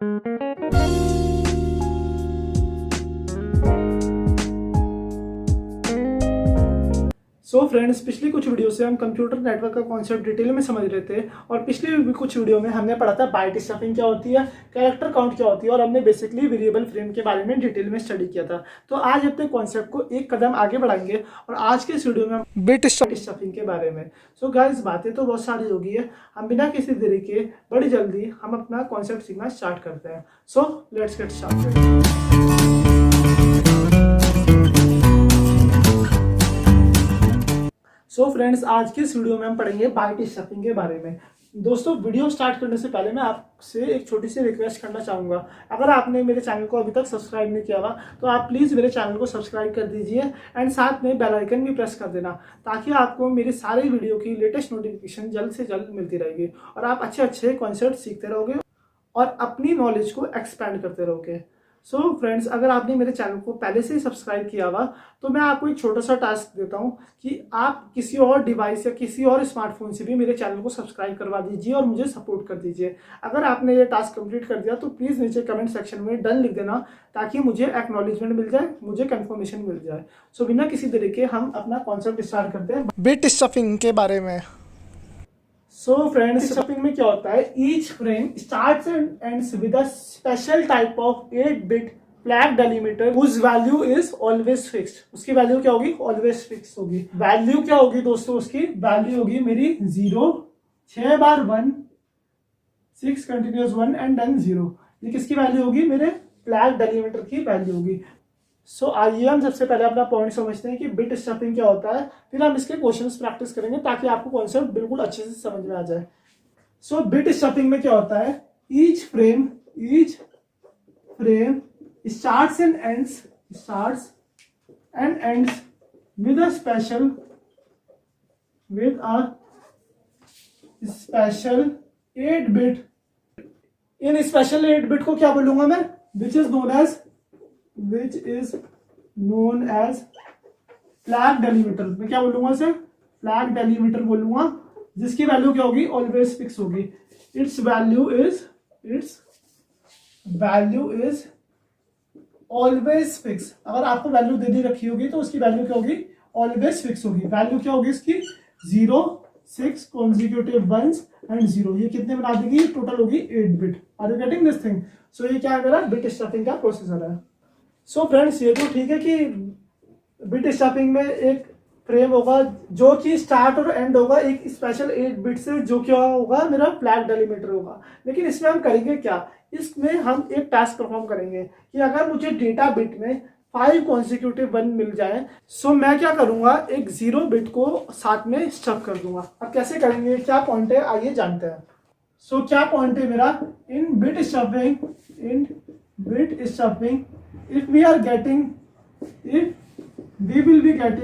So friends, पिछली कुछ video से हम कंप्यूटर नेटवर्क का कॉन्सेप्ट डिटेल में समझ रहे थे और पिछली भी कुछ वीडियो में हमने पढ़ा था बाइट स्टफिंग क्या होती है, कैरेक्टर काउंट क्या होती है और हमने बेसिकली वेरिएबल फ्रेम के बारे में डिटेल में स्टडी किया था। तो आज अपने कॉन्सेप्ट को एक कदम आगे बढ़ाएंगे और आज के इस वीडियो में हम बिट स्टफिंग के बारे में। सो गाइस, बातें तो बहुत सारी होगी है, हम बिना किसी देरी के बड़ी जल्दी हम अपना कॉन्सेप्ट सीखना स्टार्ट करते हैं। So let's get started. So friends, आज के इस वीडियो में हम पढ़ेंगे बाइट स्टफिंग के बारे में। दोस्तों, वीडियो स्टार्ट करने से पहले मैं आपसे एक छोटी सी रिक्वेस्ट करना चाहूँगा। अगर आपने मेरे चैनल को अभी तक सब्सक्राइब नहीं किया हुआ तो आप प्लीज़ मेरे चैनल को सब्सक्राइब कर दीजिए एंड साथ में बेल आइकन भी प्रेस कर देना, ताकि आपको मेरी सारी वीडियो की लेटेस्ट नोटिफिकेशन जल्द से जल्द मिलती रहेगी और आप अच्छे अच्छे कॉन्सेप्ट सीखते रहोगे और अपनी नॉलेज को एक्सपेंड करते रहोगे। सो फ्रेंड्स, अगर आपने मेरे चैनल को पहले से ही सब्सक्राइब किया हुआ तो मैं आपको एक छोटा सा टास्क देता हूं कि आप किसी और डिवाइस या किसी और स्मार्टफोन से भी मेरे चैनल को सब्सक्राइब करवा दीजिए और मुझे सपोर्ट कर दीजिए। अगर आपने ये टास्क कंप्लीट कर दिया तो प्लीज़ नीचे कमेंट सेक्शन में डन लिख देना, ताकि मुझे एक्नॉलेजमेंट मिल जाए, मुझे कंफर्मेशन मिल जाए। सो बिना किसी देरी के हम अपना कॉन्सेप्ट स्टार्ट करते हैं बिट स्टफिंग के बारे में। सो फ्रेंड्स, स्टफिंग में क्या होता है, each frame starts and ends with a special type of 8-bit flag delimiter whose value is always fixed. उसकी वैल्यू क्या होगी, ऑलवेज फिक्स होगी। वैल्यू क्या होगी दोस्तों, उसकी वैल्यू होगी मेरी 0, 6 बार 1, 6 कंटिन्यूस 1 एंड देन 0। ये किसकी वैल्यू होगी, मेरे फ्लैग डेलीमीटर की वैल्यू होगी। सो आइए हम सबसे पहले अपना पॉइंट समझते हैं कि बिट स्टफिंग क्या होता है, फिर हम इसके क्वेश्चंस प्रैक्टिस करेंगे ताकि आपको कॉन्सेप्ट बिल्कुल अच्छे से समझ में आ जाए। सो बिट स्टफिंग में क्या होता है, each frame starts and ends with a special 8-bit। In special 8-bit को क्या बोलूंगा मैं, which is known as flag delimiter. मैं क्या बोलूंगा इसे, फ्लैग डेलीमीटर बोलूंगा, जिसकी वैल्यू क्या होगी, ऑलवेज फिक्स होगी। It's value is always fix. अगर आपको वैल्यू दे दी रखी होगी तो उसकी वैल्यू क्या होगी, ऑलवेज फिक्स होगी। वैल्यू क्या होगी इसकी, 0, 6 कॉन्जिक्यूटिव 1s एंड 0। ये कितने बना देगी, टोटल होगी 8-bit। Are you getting this thing? So ये क्या है, मेरा बिट स्टफिंग का प्रोसेसर है। सो फ्रेंड्स, ये तो ठीक है कि बिट स्टफिंग में एक फ्रेम होगा जो कि स्टार्ट और एंड होगा एक स्पेशल 8-bit से, जो क्या होगा, मेरा फ्लैग डेलीमीटर होगा। लेकिन इसमें हम करेंगे क्या, इसमें हम एक टास्क परफॉर्म करेंगे कि अगर मुझे डेटा बिट में 5 कॉन्सिक्यूटिव 1 मिल जाए, सो मैं क्या करूंगा, एक 0 बिट को साथ में स्टफ कर दूंगा। अब कैसे करेंगे, क्या पॉइंट है, आइए जानते हैं। सो क्या पॉइंट है मेरा, in bit stuffing if we will be getting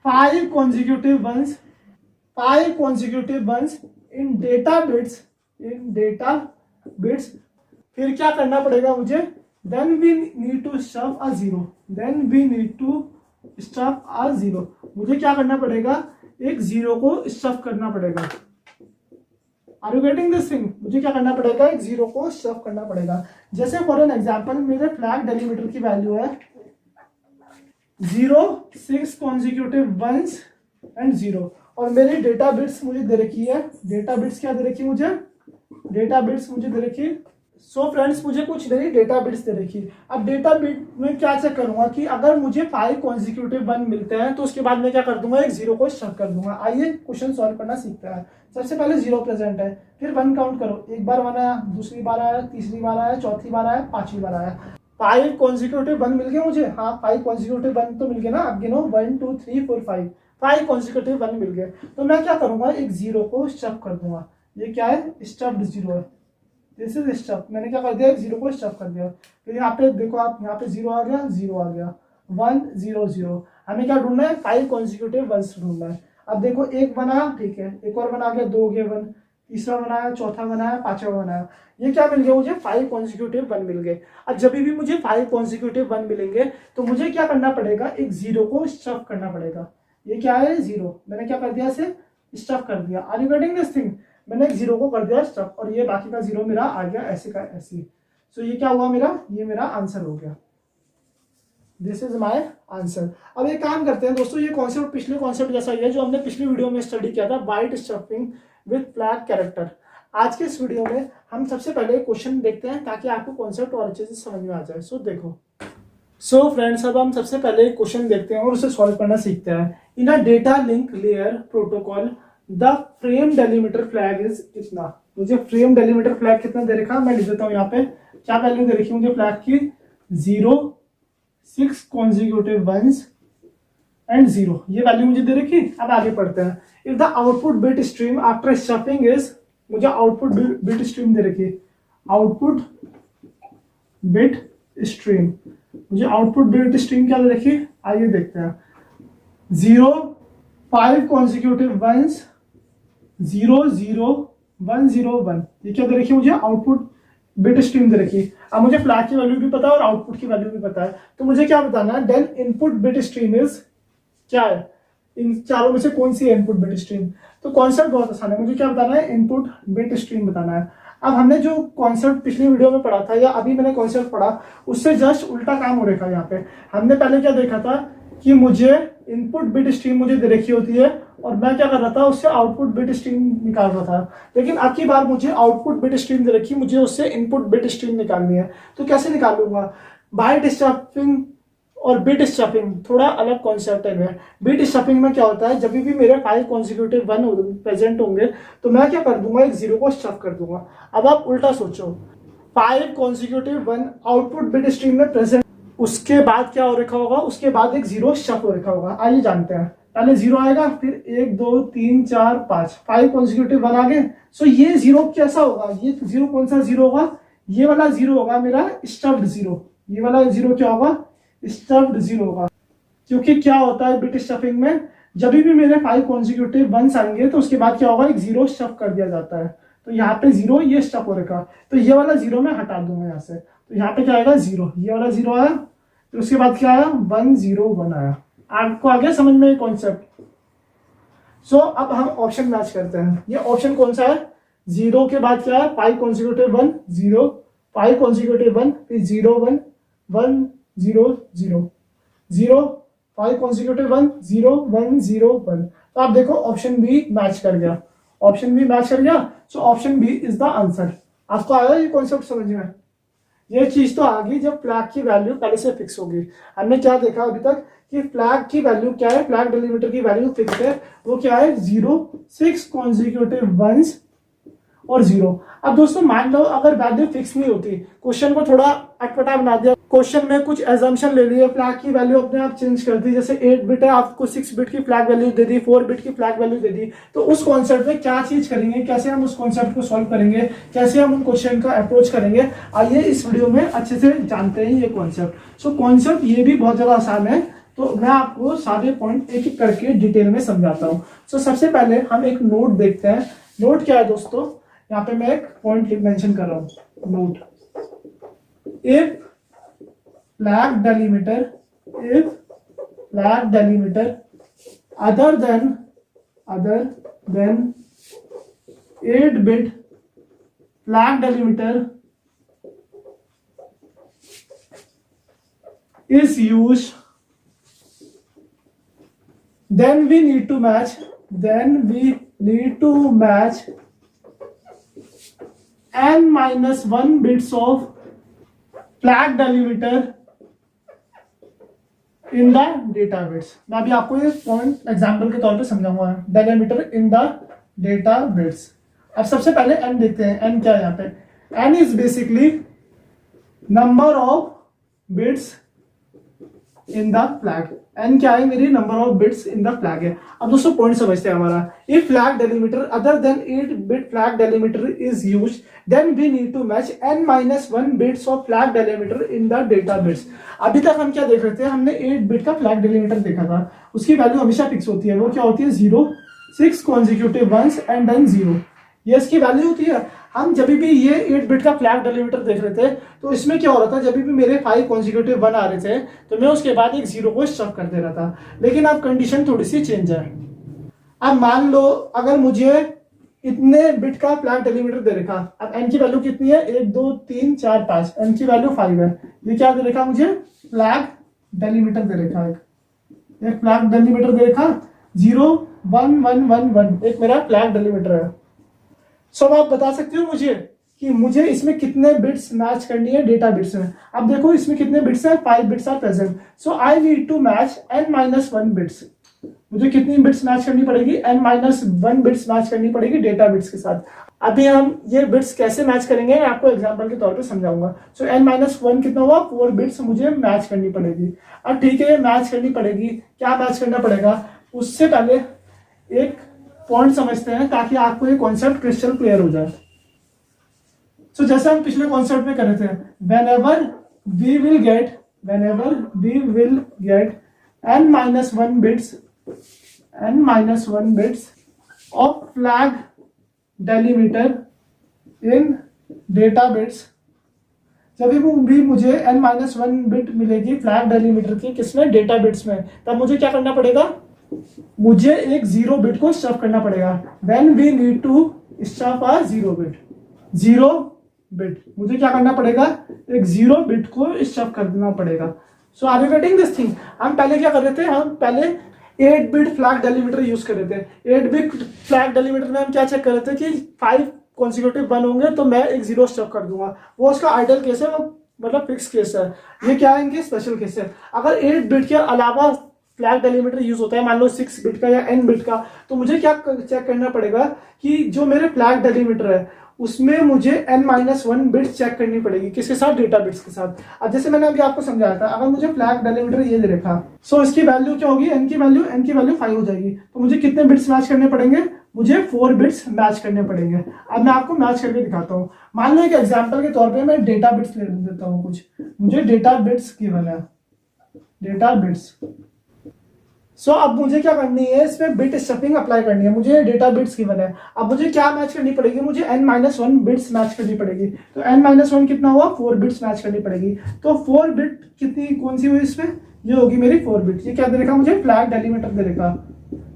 5 consecutive ones in data bits, फिर क्या करना पड़ेगा मुझे, then we need to stuff a 0। मुझे क्या करना पड़ेगा, एक 0 को स्टफ करना पड़ेगा। Are you getting this thing? मुझे क्या करना पड़ेगा, एक 0 को स्टफ करना पड़ेगा। जैसे फॉर एन एग्जांपल, मेरे फ्लैग डेलीमीटर की वैल्यू है 0, 6 कॉन्जिक्यूटिव 1s एंड 0 और मेरी डेटा बिट्स मुझे दे रखी है। डेटा बिट्स क्या दे रखी है मुझे, सो फ्रेंड्स, मुझे कुछ मेरी डेटा बिट्स दे रखी। अब डेटा बिट में क्या चेक करूंगा कि अगर मुझे 5 कॉन्जिक्यूटिव 1 मिलते हैं तो उसके बाद मैं क्या कर दूंगा, एक 0 को स्टफ कर दूंगा। आइए क्वेश्चन सॉल्व करना सीखते हैं। सबसे पहले 0 प्रेजेंट है, फिर 1 काउंट करो, एक बार 1 आया, दूसरी बार आया, तीसरी बार आया, चौथी बार आया, पांचवी बार आया। 5 कॉन्जिक्यूटिव 1 मिल गए मुझे। हाँ, 5 कॉन्जिक्यूटिव 1 तो मिल गए ना। अब गिनो 1 2 3 4 5 कॉन्जिक्यूटिव 1 मिल गए। तो मैं क्या करूंगा, एक 0 को स्टफ कर दूंगा। ये क्या है, स्टफ्ड 0 है। This is stuff. मैंने क्या कर दिया, एक 0 को स्टफ कर दिया। फिर यहाँ पे देखो आप, यहाँ पे 0 आ गया, 0 आ गया, 1 0 0। हमें क्या ढूंढना है, 5 कॉन्जिक्यूटिव 1s ढूंढना है। अब देखो, एक बना, ठीक है, एक और बना गया, 2 हो गए 1, तीसरा बनाया, चौथा बनाया, पांचवा बनाया। ये क्या मिल गया मुझे, 5 कॉन्जिक्यूटिव 1 मिल गए। अब जब भी मुझे 5 कॉन्जिक्यूटिव 1 मिलेंगे तो मुझे क्या करना पड़ेगा, एक 0 को स्टफ करना पड़ेगा। ये क्या है, 0। मैंने क्या कर दिया इसे, स्टफ कर दिया। Are you getting this thing? मैंने एक जीरो को कर दिया स्टफ और ये बाकी का जीरो मेरा आ गया ऐसे का ऐसे। सो ये क्या हुआ मेरा, ये मेरा आंसर हो गया। This is my answer. अब एक काम करते हैं दोस्तों, ये कॉन्सेप्ट पिछले कॉन्सेप्ट जैसा ही है जो हमने पिछली वीडियो में स्टडी किया था, byte stuffing with flag character. आज के इस वीडियो में हम सबसे पहले क्वेश्चन देखते हैं ताकि आपको कॉन्सेप्ट और अच्छे से समझ में आ जाए। सो देखो, सो फ्रेंड्स अब हम सबसे पहले क्वेश्चन देखते हैं और उसे सॉल्व करना सीखते हैं। In a data link layer protocol the frame delimiter flag is कितना। मुझे फ्रेम डेलीमीटर फ्लैग कितना दे रखा, मैं लिख देता हूँ यहाँ पे। क्या वैल्यू दे रखी मुझे फ्लैग की? 0, 6 कॉन्जिक्यूटिव वंस एंड 0, ये वैल्यू मुझे दे रखी। अब आगे पढ़ते हैं। If the output bit stream after stuffing is, मुझे आउटपुट बिट स्ट्रीम दे रखी। आउटपुट बिट स्ट्रीम, मुझे आउटपुट बिट स्ट्रीम क्या दे रखी, आइए देखते हैं। 0, 5 कॉन्जिक्यूटिव वंस, 0, 0, 1, 0, 1, ये क्या दे रखी मुझे? आउटपुट बिट स्ट्रीम दे रखी। अब मुझे फ्लैग की वैल्यू भी पता है और आउटपुट की वैल्यू भी पता है, तो मुझे क्या बताना है? Then input bit stream is क्या है? इन चारों में से कौन सी है इनपुट बिट स्ट्रीम? तो कॉन्सेप्ट बहुत आसान है, मुझे क्या बताना है? इनपुट बिट स्ट्रीम बताना है। अब हमने जो कॉन्सेप्ट पिछली वीडियो में पढ़ा था या अभी मैंने कॉन्सेप्ट पढ़ा उससे जस्ट उल्टा काम हो रखा है यहाँ पे। हमने पहले क्या देखा था कि मुझे इनपुट बिट स्ट्रीम मुझे दे रखी होती है और मैं क्या कर रहा था, उससे आउटपुट बिट स्ट्रीम निकाल रहा था। लेकिन अब की बार मुझे आउटपुट बिट स्ट्रीम दे रखी, मुझे उससे इनपुट बिट स्ट्रीम निकालनी है। तो कैसे निकालूंगा? बाइट स्टफिंग और बिट स्टफिंग थोड़ा अलग कॉन्सेप्ट है। बिट स्टफिंग में क्या होता है, जब भी मेरे 5 कॉन्जिक्यूटिव वन प्रेजेंट होंगे तो मैं क्या कर दूंगा, एक जीरो को स्टफ कर दूंगा। अब आप उल्टा सोचो, 5 consecutive one output bit stream में प्रेजेंट, उसके बाद क्या हो रखा होगा? उसके बाद एक जीरो स्टफ हो रखा होगा। आइए जानते हैं। पहले जीरो आएगा, फिर 1, 2, 3, 4, 5 कॉन्जिक्यूटिव वन आ गए। सो ये जीरो कैसा होगा? ये जीरो कौन सा जीरो होगा? ये वाला जीरो होगा मेरा स्टफ्ड जीरो। ये वाला जीरो क्या होगा? स्टफ्ड जीरो होगा। क्योंकि क्या होता है बिट स्टफिंग में, जब भी मेरे 5 कॉन्जिक्यूटिव वंस आएंगे तो उसके बाद क्या होगा? एक जीरो स्टफ कर दिया जाता है। तो यहाँ पे जीरो ये स्टफ हो रखा, तो ये वाला जीरो मैं हटा दूंगा यहाँ से। तो यहाँ पे क्या आएगा? जीरो, ये वाला जीरो आया, तो उसके बाद क्या आया? 1, 0, 1 आया। आपको आ गया समझ में ये कॉन्सेप्ट? सो अब हम ऑप्शन मैच करते हैं। ये ऑप्शन कौन सा है? जीरो के बाद क्या है? 5 कॉन्जिक्यूटिव वन, 0, 5 कॉन्जिक्यूटिव वन, फिर 0, 1, 1, 0, 0, 0, 5 कॉन्जिक्यूटिव वन, 0, 1, 0, 1। तो आप देखो ऑप्शन बी मैच कर गया, ऑप्शन बी मैच कर गया। So option B is the answer. आपको आया ये कॉन्सेप्ट समझ में? ये चीज तो आ गई जब फ्लैग की वैल्यू पहले से फिक्स होगी। हमने क्या देखा अभी तक कि फ्लैग की वैल्यू क्या है? फ्लैग डेलीमीटर की वैल्यू फिक्स है, वो क्या है? 0, 6 कॉन्जिक्यूटिव वंस और 0। अब दोस्तों मान लो अगर वैल्यू फिक्स नहीं होती, क्वेश्चन को थोड़ा अटपटा बना दिया, क्वेश्चन में कुछ एजम्पशन ले लिए, फ्लैग की वैल्यू अपने आप चेंज कर दी, जैसे 8 बिट है आपको 6 बिट की फ्लैग वैल्यू दे दी, 4 बिट की फ्लैग वैल्यू दे दी, तो उस कॉन्सेप्ट में क्या चीज करेंगे, कैसे हम उस कॉन्सेप्ट को सॉल्व करेंगे, कैसे हम उन क्वेश्चन का अप्रोच करेंगे, आइए इस वीडियो में अच्छे से जानते हैं ये कॉन्सेप्ट। सो कॉन्सेप्ट ये भी बहुत ज्यादा आसान है, तो मैं आपको सारे पॉइंट एक एक करके डिटेल में समझाता हूँ। सो सबसे पहले हम एक नोट देखते हैं। नोट क्या है दोस्तों? यहाँ पे मैं एक पॉइंट मेंशन कर रहा हूँ, note. If flag delimiter other than 8 bit flag delimiter is used, then we need to match n-1 bits of flag delimiter in the data bits. मैं अभी आपको ये पॉइंट एग्जांपल के तौर पे समझाऊंगा, delimiter in the data bits. अब सबसे पहले n देखते हैं, n क्या है यहाँ पे? n is basically number of bits in the flag. n क्या है? मेरी number of bits in the flag है। अब दोस्तों पॉइंट समझते हैं हमारा। If flag delimiter other than 8 bit flag delimiter is used, then we need to match n-1 bits of flag delimiter in the data bits. अभी तक हम क्या देख रहे थे? हमने 8 बिट का फ्लैग डेलीमीटर देखा था, उसकी वैल्यू हमेशा फिक्स होती है। वो क्या होती है? 0, 6 कॉन्जिक्यूटिव वंस एंड देन 0, ये इसकी वैल्यू होती है। हम जब भी ये 8 बिट का फ्लैग डेलीमीटर देख रहे थे तो इसमें क्या हो रहा था, जब भी मेरे 5 कॉन्जिक्यूटिव वन आ रहे थे तो मैं उसके बाद एक 0 को स्टफ कर दे रहा था। लेकिन अब कंडीशन थोड़ी सी चेंज है। अब मान लो अगर मुझे इतने बिट का फ्लैग डेलीमीटर दे रखा, अब एन की वैल्यू कितनी है, 1 2 3 4 5, एन की वैल्यू 5 है। ये क्या दे रखा मुझे, फ्लैग डेलीमीटर दे रखा है, एक फ्लैग डेलीमीटर दे रखा 0 1 1 1 1, एक मेरा फ्लैग डेलीमीटर है। सो अब आप बता सकते हो मुझे कि मुझे इसमें कितने बिट्स मैच करनी है डेटा बिट्स में। अब देखो इसमें कितने बिट्स हैं, 5 bits are present, so I need to match n-1 bits. मुझे कितनी बिट्स मैच करनी पड़ेगी, n-1 बिट्स मैच करनी पड़ेगी डेटा बिट्स के साथ। अभी हम ये बिट्स कैसे मैच करेंगे मैं आपको एग्जांपल के तौर पे समझाऊंगा। सो n-1 कितना हुआ, 4 बिट्स मुझे मैच करनी पड़ेगी। अब ठीक है, मैच करनी पड़ेगी, क्या मैच करना पड़ेगा, उससे पहले एक पॉइंट समझते हैं ताकि आपको ये कॉन्सेप्ट क्रिस्टल क्लियर हो जाए। सो जैसे हम पिछले कॉन्सेप्ट में कर रहे थे, whenever we will get n-1 bits of flag delimiter in data bits, जब भी मुझे n-1 बिट मिलेगी फ्लैग डेलीमीटर की, किसमें, डेटा बिट्स में, तब मुझे क्या करना पड़ेगा, मुझे एक 0 बिट को स्टफ करना पड़ेगा। Then we need to stuff a 0 bit, मुझे क्या करना पड़ेगा, एक 0 बिट को स्टफ कर देना पड़ेगा। So are you getting this thing. हम पहले क्या कर रहे थे, हम पहले 8 बिट फ्लैग डेलीमीटर यूज कर रहे थे। 8 बिट फ्लैग डेलीमीटर में हम क्या चेक कर रहे थे कि 5 कॉन्सिक्यूटिव 1 होंगे तो मैं एक 0 स्टफ कर दूंगा, वो उसका आइडियल केस है, वो मतलब फिक्स केस है। ये क्या है, इनके स्पेशल केस है। अगर 8 बिट के अलावा फ्लैग डेलीमीटर यूज होता है, मान लो 6 बिट का या n बिट का, तो मुझे क्या चेक करना पड़ेगा कि जो मेरे फ्लैग डेलीमीटर है उसमें मुझे n-1 बिट्स चेक करनी पड़ेगी, किसके साथ, डेटा बिट्स के साथ। अब जैसे मैंने अभी आपको समझाया था, अगर मुझे फ्लैग डेलीमीटर ये दे रखा, सो इसकी वैल्यू क्या होगी, n की वैल्यू 5 हो जाएगी, तो मुझे कितने बिट्स मैच करने पड़ेंगे, मुझे 4 बिट्स मैच करने पड़ेंगे। अब मैं आपको मैच करके दिखाता हूँ। मान लो एक एग्जाम्पल के तौर पर मैं डेटा बिट्स ले देता हूँ कुछ, मुझे डेटा बिट्स गिवन है, डेटा बिट्स। सो अब मुझे क्या करनी है, इसमें बिट स्टफिंग अप्लाई करनी है, मुझे डेटा बिट्स गिवन है। अब मुझे क्या मैच करनी पड़ेगी, मुझे n-1 बिट्स मैच करनी पड़ेगी। तो n-1 कितना हुआ, 4 बिट्स मैच करनी पड़ेगी। तो 4 बिट कितनी, कौन सी हुई इसमें, ये होगी मेरी 4 बिट। ये क्या दे रखा मुझे, फ्लैग डेलीमीटर दे रखा।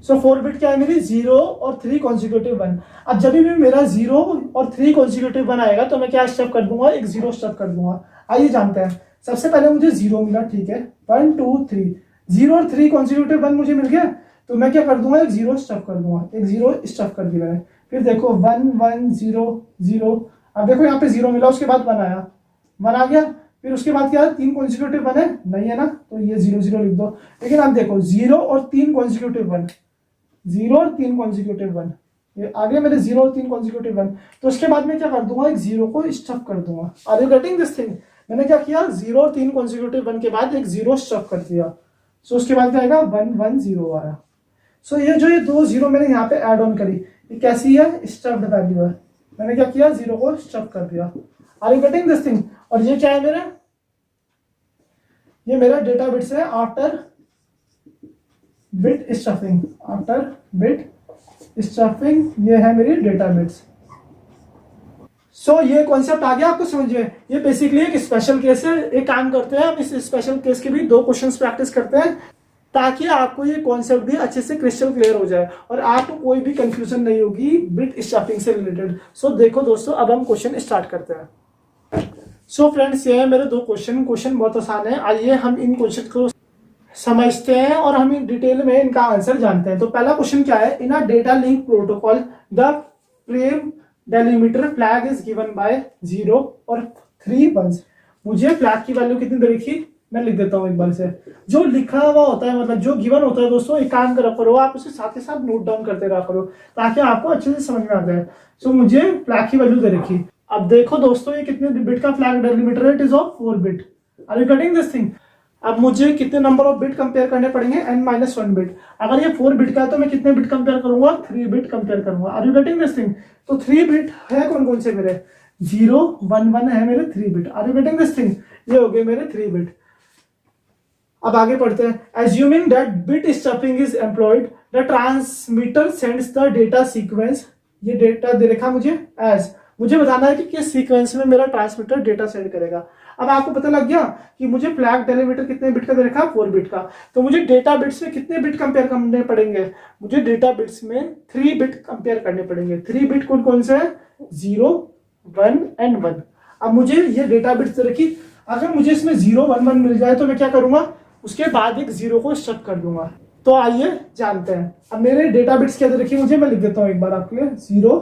सो 4 बिट क्या है मेरी, 0 और 3 कॉन्सिक्यूटिव 1। अब जब भी मेरा 0 और 3 कॉन्सिक्यूटिव 1 आएगा तो मैं क्या स्टफ कर दूंगा, एक 0 स्टफ कर दूंगा। आइए जानते हैं। सबसे पहले मुझे 0 मिला, ठीक है, 1 2 3, 0 और 3 कॉन्सिक्यूटिव 1 मुझे मिल गया, तो मैं क्या कर दूंगा, एक 0 स्टफ कर दूंगा, एक 0 स्टफ कर दिया मैंने। फिर देखो 1 1 0 0, अब देखो यहाँ पे 0 मिला, उसके बाद 1 आया, 1 आ गया। फिर उसके बाद क्या, 3 कॉन्सिक्यूटिव 1 है, नहीं है ना, तो ये 0 0 लिख दो। लेकिन अब देखो 0 और 3 कॉन्सिक्यूटिव 1, 0 और 3 कॉन्सिक्यूटिव 1, ये आ गया मेरे 0 और 3 कॉन्सिक्यूटिव 1। तो उसके बाद मैं क्या कर दूंगा, एक 0 को स्टफ कर दूंगा। Are you getting this thing. मैंने क्या किया, 0 और 3 कॉन्सिक्यूटिव 1 के बाद एक 0 स्टफ कर दिया। सो उसके बाद क्या आएगा, 1 1 0 आया। सो ये जो ये 2 0 मैंने यहाँ पे ऐड ऑन करी, ये कैसी है, स्टफ्ड वैल्यू है। मैंने क्या किया, 0 को स्टफ कर दिया। Are you getting this thing. और ये क्या है मेरा, ये मेरा डेटा बिट्स है after bit stuffing, after bit stuffing, ये है मेरी डेटा बिट्स। सो ये कॉन्सेप्ट आ गया आपको समझ में। ये बेसिकली एक स्पेशल केस है। एक काम करते हैं, हम इस स्पेशल केस के भी 2 क्वेश्चंस प्रैक्टिस करते हैं ताकि आपको ये कॉन्सेप्ट भी अच्छे से क्रिस्टल क्लियर हो जाए और आपको कोई भी कंफ्यूजन नहीं होगी बिट स्टफिंग से रिलेटेड। सो देखो दोस्तों, अब हम क्वेश्चन स्टार्ट करते हैं। सो फ्रेंड्स, ये है मेरे 2 क्वेश्चन बहुत आसान है। आइए हम इन क्वेश्चन को समझते हैं और हम डिटेल में इनका आंसर जानते हैं। तो पहला क्वेश्चन क्या है, in a data link protocol the frame delimiter flag is given by 0 और 3 1। मुझे फ्लैग की वैल्यू कितनी दे रखी, मैं लिख देता हूं एक बार से। जो लिखा हुआ होता है, मतलब जो गिवन होता है दोस्तों, एक काम करा करो, आप उसे साथ के साथ नोट डाउन करते रहा करो ताकि आपको अच्छे से समझ में आ जाए। सो मुझे फ्लैग की वैल्यू दे रखी। अब देखो दोस्तों, ये कितने बिट का फ्लैग डेलीमीटर है, it is of 4 bit. Are you getting this thing. अब मुझे कितने नंबर ऑफ बिट कंपेयर करने पड़ेंगे, n-1 बिट। अगर ये 4 बिट का है तो मैं कितने बिट कंपेयर करूंगा, 3 बिट कंपेयर करूंगा। Are you getting this thing. तो 3 बिट है कौन कौन से मेरे, 0 1 1 है मेरे 3 bit. Are you getting this thing. ये हो गए मेरे 3 बिट। अब आगे पढ़ते हैं। Assuming that bit stuffing is employed, the transmitter sends the data sequence. ये डेटा दे रखा मुझे एज, मुझे बताना है कि किस सीक्वेंस में मेरा ट्रांसमीटर डेटा सेंड करेगा। अब आपको पता लग गया कि मुझे फ्लैग डेलीमीटर कितने बिट का दे रखा है, 4 बिट का। तो मुझे डेटा बिट्स में कितने बिट कंपेयर करने पड़ेंगे, मुझे डेटा बिट्स में 3 बिट कंपेयर करने पड़ेंगे। 3 बिट कौन कौन से हैं, 0, 1 एंड 1। अब मुझे ये डेटा बिट्स दे रखी, अगर मुझे इसमें 0, 1, 1 मिल जाए तो मैं क्या करूंगा, उसके बाद एक 0 को स्टफ कर दूंगा। तो आइए जानते हैं। अब मेरे डेटा बिट्स क्या दे रखी, मुझे मैं लिख देता हूँ एक बार आपके लिए, 0,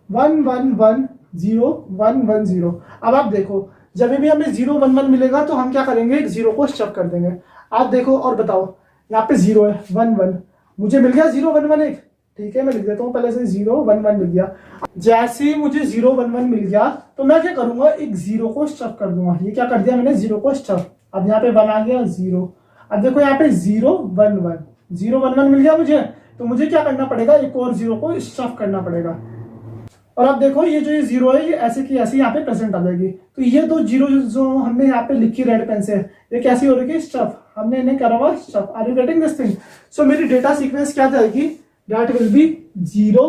1, 1, 1, 0, 1, 1, 0। अब आप देखो, जब भी हमें 0, 1, 1 मिलेगा तो हम क्या करेंगे, एक 0 को स्टफ कर देंगे। आप देखो और बताओ, यहाँ पे 0 है, 1, 1, मुझे मिल गया 0, 1, 1 एक, ठीक है, मैं लिख देता हूँ पहले से 0, 1, 1 मिल गया। जैसे ही मुझे 0, 1, 1 मिल गया तो मैं क्या करूंगा, एक 0 को स्टफ कर दूंगा। ये क्या कर दिया मैंने, 0 को स्टफ। अब यहाँ पे 1 आ गया, 0। अब देखो यहाँ पे 0, 1, 1, 0, 1, 1 मिल गया मुझे, तो मुझे क्या करना पड़ेगा, एक और 0 को स्टफ करना पड़ेगा। और अब देखो ये जो ये 0 है, ये ऐसे की ऐसे यहाँ पे प्रेजेंट आ जाएगी। तो ये दो 0 जो हमने यहाँ पे लिखी रेड पेन से, ये कैसी हो रही है, स्टफ, हमने इन्हें करा हुआ stuff. Are you getting this thing? So मेरी डेटा सीक्वेंस क्या जाएगी, दैट विल बी 0,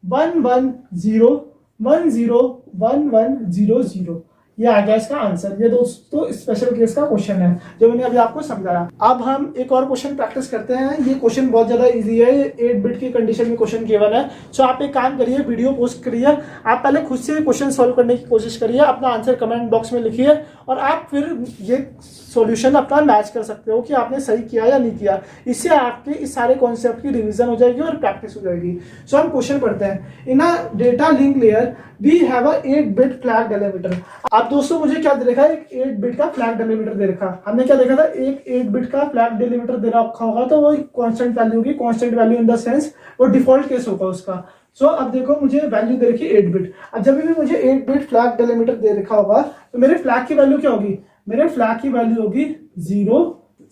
1, 1, 0, 1, 0, 1, 1, 0, 0। ये आ गया इसका आंसर। ये दोस्तों स्पेशल केस का क्वेश्चन है जो मैंने अभी आपको समझाया। अब हम एक और क्वेश्चन प्रैक्टिस करते हैं। ये क्वेश्चन बहुत ज्यादा इजी है, 8 बिट की कंडीशन में क्वेश्चन केवल है। सो आप एक काम करिए, वीडियो पोस्ट करिए, आप पहले खुद से क्वेश्चन सॉल्व करने की कोशिश करिए, अपना आंसर कमेंट बॉक्स में लिखिए और आप फिर ये सॉल्यूशन अपना मैच कर सकते हो कि आपने सही किया या नहीं किया। इससे आपके इस सारे कॉन्सेप्ट की रिवीजन हो जाएगी और प्रैक्टिस हो जाएगी। सो हम क्वेश्चन पढ़ते हैं। In a data link layer we have a 8 bit flag delimiter. अब दोस्तों मुझे क्या दे रखा है, एक 8 बिट का फ्लैग डेलीमीटर दे रखा। हमने क्या देखा था, एक 8 बिट का फ्लैग डेलीमीटर दे रखा होगा तो वो कांस्टेंट वैल्यू होगी। Constant value in the sense वो डिफॉल्ट केस होगा उसका। सो अब देखो मुझे वैल्यू दे रखी 8 बिट। अब जब भी मुझे 8 बिट फ्लैग डेलीमीटर दे रखा होगा तो मेरे फ्लैग की वैल्यू क्या होगी, मेरे फ्लैग की वैल्यू होगी 0,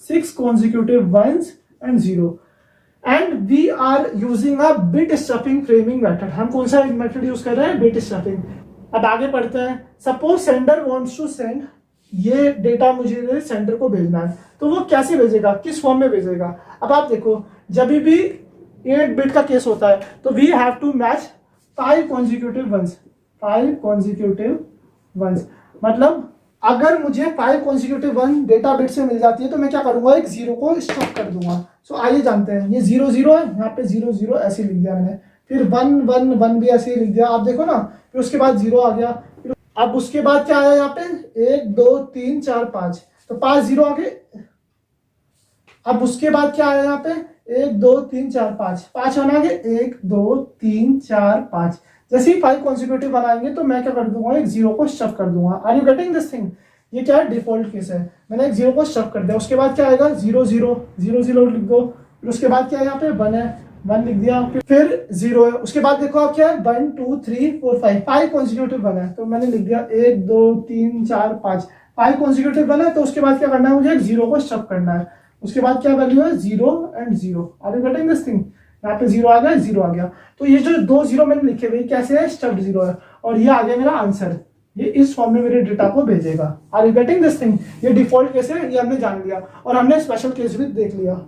6 consecutive 1s and 0। And we are using a bit stuffing framing method. हम कौन सा मेथड यूज कर रहे हैं, बिट स्टफिंग। अब आगे पढ़ते हैं। Suppose sender wants to send, ये डेटा मुझे सेंडर को भेजना है, तो वो कैसे भेजेगा, किस फॉर्म में भेजेगा। अब आप देखो, जब भी 8 बिट का केस होता है तो we have to match 5 consecutive 1s, 5 consecutive 1s। मतलब अगर मुझे 5 consecutive 1 डेटा बिट से मिल जाती है तो मैं क्या करूंगा, एक 0 को स्टॉप कर दूंगा। सो आइए जानते हैं। ये 0, 0 है, यहाँ पे 0, 0 ऐसे लिख दिया मैंने, फिर 1, 1, 1 भी ऐसे ही लिख दिया। आप देखो ना, फिर उसके बाद 0 आ गया। अब उसके बाद क्या आया यहाँ पे, 1, 2, 3, 4, 5, तो 5 0 आ गए। अब उसके बाद क्या आया यहाँ पे, 1, 2, 3, 4, 5, 5 1 आ गए, 1, 2, 3, 4, 5। जैसे ही 5 consecutive बनाएंगे तो मैं क्या कर दूंगा, एक 0 को स्टफ कर दूंगा। Are you getting this thing? ये क्या है, डिफॉल्ट केस है। मैंने एक 0 को स्टफ कर दिया। उसके बाद क्या आएगा, 0, 0, 0, 0 लिख दो। फिर उसके बाद क्या है, यहाँ पे 1 है, 1 लिख दिया। फिर 0 है। उसके बाद देखो आप क्या है, 1, 2, 3, 4, 5 consecutive 1 है, तो मैंने लिख दिया 1, 2, 3, 4, 5। 5 consecutive 1 है, तो उसके बाद क्या करना है, मुझे एक 0 को स्टफ करना है। उसके बाद क्या वैल्यू है, 0 and 0। Are you getting this thing? यहाँ पे 0 आ गया, 0 आ गया। तो ये जो 2 0 मैंने लिखे हुए कैसे है, स्टफ्ड 0 है। और ये आ गया मेरा आंसर। ये इस फॉर्म में मेरे डेटा को भेजेगा। Are you getting this thing? ये डिफॉल्ट केस है, ये हमने जान लिया और हमने स्पेशल केस भी देख लिया।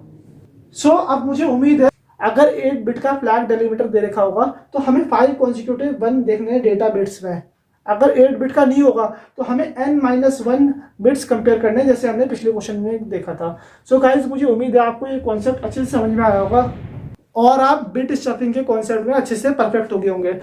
सो अब मुझे उम्मीद है अगर 8 बिट का फ्लैग डेलीमीटर दे रखा होगा तो हमें 5 consecutive 1 देखने हैं डेटा बिट्स में। अगर 8 बिट का नहीं होगा तो हमें n-1 बिट्स कंपेयर करने, जैसे हमने पिछले क्वेश्चन में देखा था। सो गाइस, मुझे उम्मीद है आपको ये कॉन्सेप्ट अच्छे से समझ में आया होगा और आप बिट स्टफिंग के कॉन्सेप्ट में अच्छे से परफेक्ट हो गए होंगे।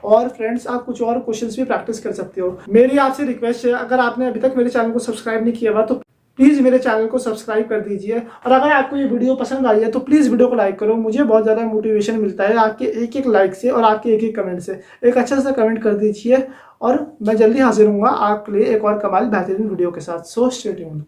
और फ्रेंड्स, आप कुछ और क्वेश्चंस भी प्रैक्टिस कर सकते हो। मेरी आपसे रिक्वेस्ट है, अगर आपने अभी तक मेरे चैनल को सब्सक्राइब नहीं किया हुआ तो प्लीज़ मेरे चैनल को सब्सक्राइब कर दीजिए। और अगर आपको ये वीडियो पसंद आई है तो प्लीज़ वीडियो को लाइक करो। मुझे बहुत ज़्यादा मोटिवेशन मिलता है आपके एक एक लाइक से और आपके एक एक कमेंट से। एक अच्छा सा कमेंट कर दीजिए और मैं जल्दी हाजिर हूँगा आपके लिए एक और कमाल बेहतरीन वीडियो के साथ। So stay tuned.